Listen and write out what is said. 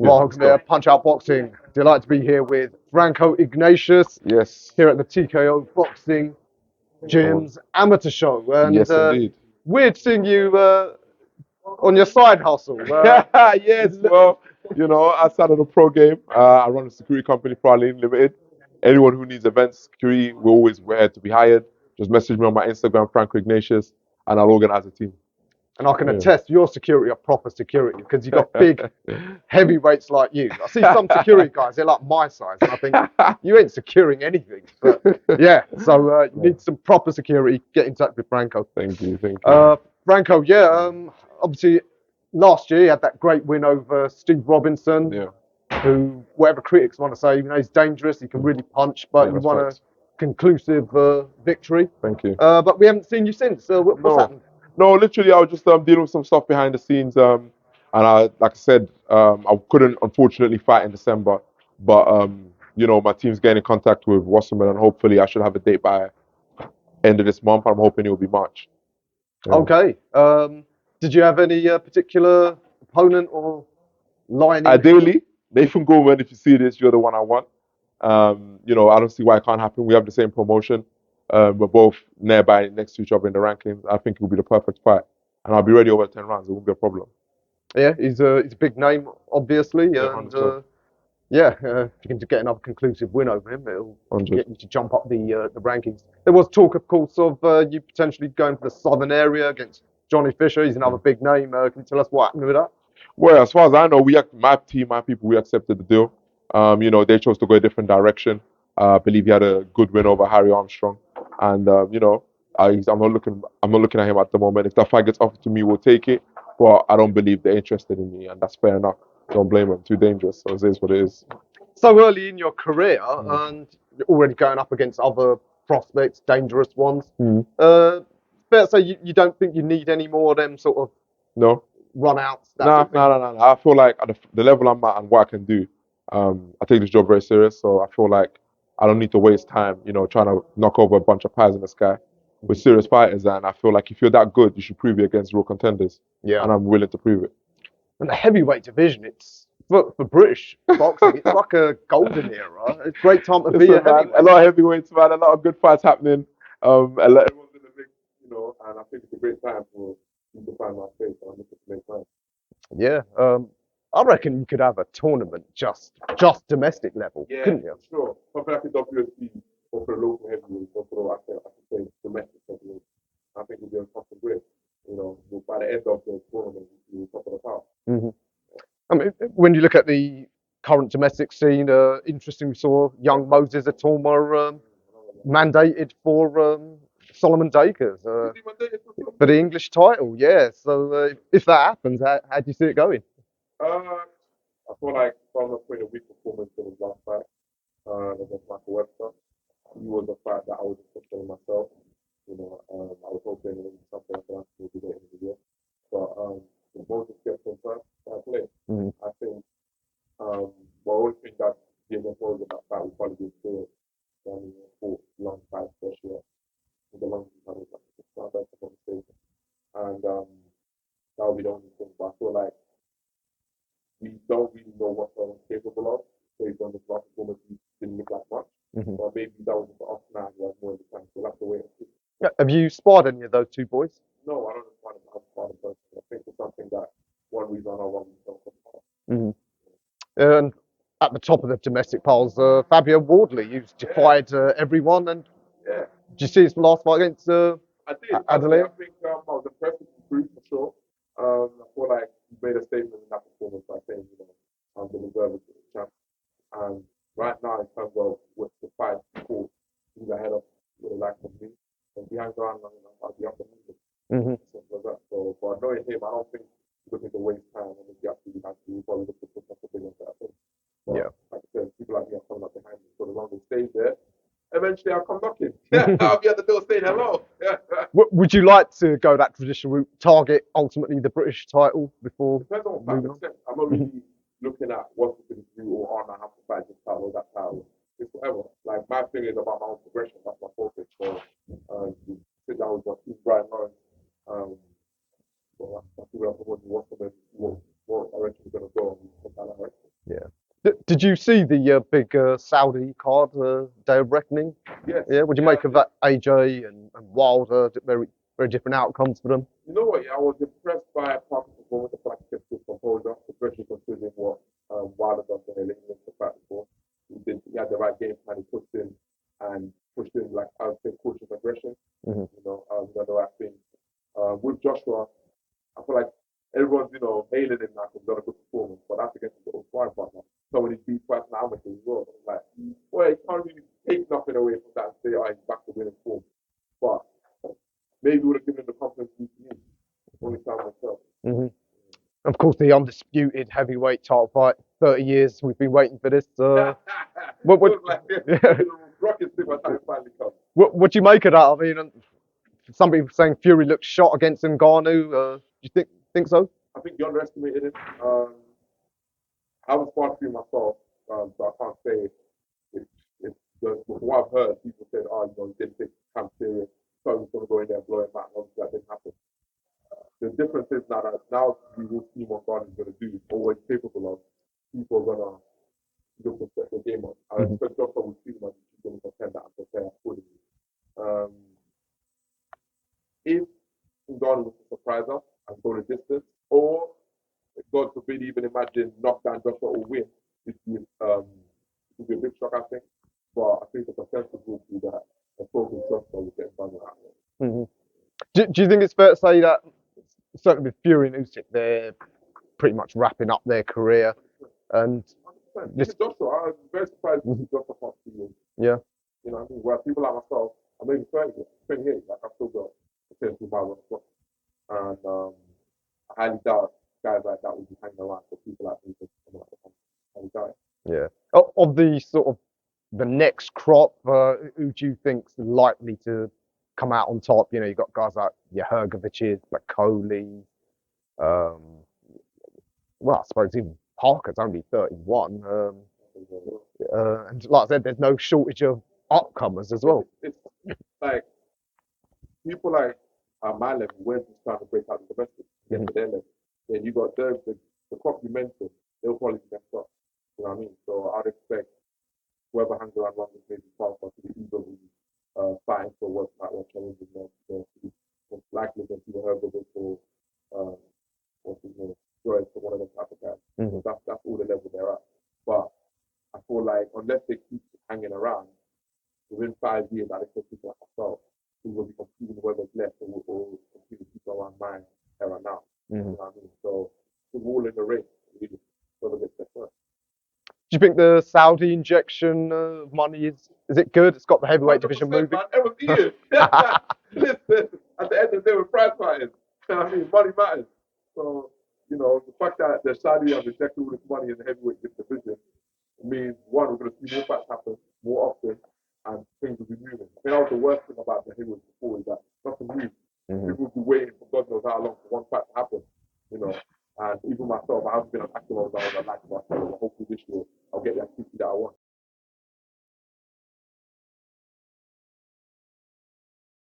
Vlogs there, Punch Out Boxing. Delighted to be here with Franko Ignatius Yes. here at the TKO Boxing Gym's amateur show. And Yes, indeed. weird seeing you on your side hustle. Yes, well, outside of the pro game, I run a security company, Pralin Limited. Anyone who needs events, security, we're always here to be hired. Just message me on my Instagram, Franko Ignatius, and I'll organize a team. And I can Yeah. attest your security are proper security because you've got big heavyweights like you. I see some security guys, they're like my size, and I think you ain't securing anything. But yeah, so you need some proper security. Get in touch with Franko. Thank you. Franko, yeah, obviously last year you had that great win over Steve Robinson, Yeah. who, whatever critics want to say, he's dangerous, he can really punch, but Yeah, you that's won right. a conclusive victory. Thank you. But we haven't seen you since. What's happened? No, literally, I was just dealing with some stuff behind the scenes. And like I said, I couldn't unfortunately fight in December. But my team's getting in contact with Wasserman, and hopefully, I should have a date by end of this month. I'm hoping it will be March. Yeah. Okay. Did you have any particular opponent or line? Ideally, Nathan Gorman, if you see this, you're the one I want. I don't see why it can't happen. We have the same promotion. We're both nearby, next to each other in the rankings. I think it will be the perfect fight. And I'll be ready over 10 rounds. It won't be a problem. Yeah, he's a big name, obviously, Yeah, and 100%. if you can get another conclusive win over him, it'll 100. get you to jump up the rankings. There was talk, of course, of you potentially going for the southern area against Johnny Fisher. He's another big name. Can you tell us what happened with that? Well, as far as I know, my team, my people, we accepted the deal. They chose to go a different direction. I believe he had a good win over Harry Armstrong, and I'm not looking at him at the moment. If that fight gets offered to me, we'll take it. But I don't believe they're interested in me, and that's fair enough. Don't blame them. Too dangerous. So it is what it is. So early in your career, and you're already going up against other prospects, dangerous ones. Fair to say you don't think you need any more of them sort of No. run outs? No. I feel like at the level I'm at and what I can do, I take this job very serious. So I feel like I don't need to waste time, trying to knock over a bunch of pies in the sky. We're serious fighters, and I feel like if you're that good, you should prove it against real contenders. Yeah. And I'm willing to prove it. And the heavyweight division, it's for British boxing, it's like a golden era. It's a great time to be a heavyweight. A lot of heavyweights, man. A lot of good fights happening. Everyone's in the mix, and I think it's a great time for me to find my space. And I'm looking to make time. Yeah. I reckon you could have a tournament just domestic level, couldn't you? Sure. Something like a WSB or for a local heavyweight or for I could say domestic heavyweight. I think we'll be on top of great. By the end of the tournament, we'll be top of the pile. I mean, when you look at the current domestic scene, interesting, we saw young Moses Atoma mandated for Solomon Dakers for the English title. Yeah. So if that happens, how do you see it going? I feel like Solomon put in a weak performance in his last fight against Michael Webster. He was a fight that I was expecting myself. I was hoping it would be something that I could do at the end of the year. But the Moses gets in first, I play. I think the only thing that gave us more about that would probably be the long fight, especially with the long time, it's not that conversation. And that would be the only thing. But I feel like we don't really know what someone's capable of. Based on this last performance, he didn't look like much. But maybe that was for us now, who has more of the time. So we'll have to wait and see. Have you sparred any of those two boys? No, I don't find it hard to person. I think it's something that one reason or one we don't compare. And at the top of the domestic polls, Fabio Wardley, who's defied everyone. And Yeah. did you see his last fight against I did. Adelaide? I think I was impressed with the group for sure. I feel like he made a statement in that performance by saying, I'm the reserve of the champ. And right now, in terms of what the fight for, he's ahead of the likes of me. And he hangs around long enough, I'll be up and moving. Simple as that. So, but knowing him, I don't think he's looking to waste time. And if he absolutely has to, he probably look to put something into that thing. But, like I said, people like me are coming up behind me. So the longer he stays there, eventually I'll come knocking. I'll be at the door saying hello. Would you like to go that traditional route, target ultimately the British title before? Depends on what makes sense. I'm not really looking at what we can do or I have to fight this title or that title. It's whatever. Like my thing is about my own progression. That's my focus. So sit down with my team, Brian Lawrence. I figure out what direction we're gonna go and take that direction. Did you see the big Saudi card day of reckoning? Yes. Yeah. What do you make of that? AJ and Wilder, very different outcomes for them. You know what? Yeah, I was impressed by Parker's performance. The fact he kept his composure, especially considering what Wilder done to him in the fight before. He had the right game plan. He pushed in like I would say cautious aggression. Mm-hmm. You know, he done the right thing. With Joshua, I feel like everyone's hailing him now because he's done a good performance, but that's against his old sparring partner. So when he's beat twice in amateur as well, like, well, he can't really take nothing away from that and say, oh, he's back to winning form. But maybe we would have given him the confidence he needs. Only time myself. Mm-hmm. Of course, the undisputed heavyweight title fight. 30 years we've been waiting for this. What do you make of that? I mean, some people saying Fury looked shot against Ngannou. Do you think so? I think you underestimated him. I was far through myself, so I can't say it's from what I've heard, people said, oh, he didn't take camp serious, so he's going to go in there and blow him out. Obviously, that didn't happen. The difference is now we will see what God is going to do, always capable of. People are going to look to set the game up. I expect Joshua will see him and he's going to contend that and prepare accordingly. If Ngannou was to surprise us and go the distance, or God forbid, even imagine knockdown Joshua or win, it would be a big shock, I think. But I think the consensus would be that the focus Joshua will get done with that. Mm-hmm. Do you think it's fair to say that certainly with Fury and Usyk, they're pretty much wrapping up their career? And this Joshua, I'm very surprised to see Joshua past 2 years. Yeah. You know what I mean? Where people like myself, I'm maybe 30, 28, like I've still got potential by one spot. And I highly doubt guys like that would be hanging around for people like me to come out of highly doubt it. Yeah. Of the sort of the next crop, who do you think's likely to come out on top? You know, you've got guys like your Hrgovic's, like Coley. Well, I suppose even Parker's only 31. And like I said, there's no shortage of upcomers as well. It's like people like at my level, when just trying to break out the domestic, get to their level. Then you got the crop you mentioned, they'll probably be messed up. You know what I mean? So I'd expect whoever hangs around longer maybe Parker to be easily fighting for what might want challenging them. So to be most likely going to see the Hrgovic or what's his name, Joyce or one of those type of guys. So that's all the level they're at. But I feel like unless they keep hanging around, within 5 years, I'd expect people like myself who will be competing whether it's left or competing people around my era now. You know what I mean? So we're all in the race, really, whether it's left first. Do you think the Saudi injection of money is it good? It's got the heavyweight division moving. Man, it was Ian. Listen, at the end of the day, we're prize fighting. You know what I mean? Money matters. So, the fact that the Saudi have injected all this money in the heavyweight division means, one, we're going to see more fights happen more often and things will be moving. I think that was the worst thing about the heavyweight before is that nothing moves. People will be waiting for God knows how long for one fight to happen, And even myself, I haven't been as active as I would like myself. Hopefully this year I'll get the activity that I want.